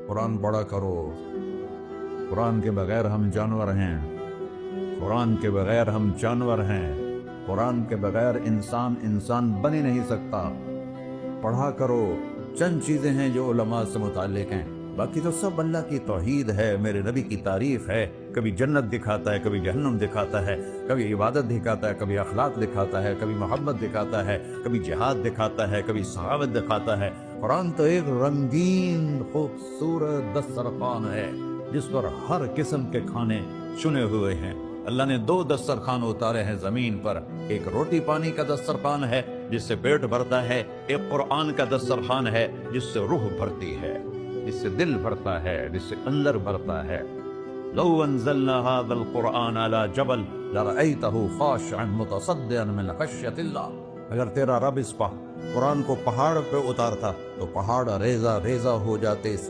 कुरान पढ़ा करो। कुरान के बगैर हम जानवर हैं, कुरान के बगैर हम जानवर हैं, कुरान के बगैर इंसान इंसान बन ही नहीं सकता। पढ़ा करो। चंद चीजें हैं जो उलमा से मुताल्लिक हैं, बाकी तो सब अल्लाह की तौहीद है, मेरे नबी की तारीफ है। कभी जन्नत दिखाता है, कभी जहन्नम दिखाता है, कभी इबादत दिखाता है, कभी अखलाक दिखाता है, कभी मोहब्बत दिखाता है, कभी जिहाद दिखाता है, कभी सहाबत दिखाता है। कुरान तो एक रंगीन खूबसूरत दस्तरखान है जिस पर हर किस्म के खाने चुने हुए हैं। अल्लाह ने 2 दस्तरखान उतारे हैं जमीन पर। एक रोटी पानी का दस्तरखान है जिससे पेट भरता है, एक कुरान का दस्तरखान है जिससे रूह भरती है, जिससे दिल भरता है, जिससे अंदर भरता है। लौ अंज़लना हाज़ल कुरआन अला जबल लरअयतहु खाशिअन मुतसद्दिअन मिन खश्यतिल्लाह। अगर तेरा रब इस कुरान को पहाड़ पे उतारता तो पहाड़ रेजा रेजा हो जाते।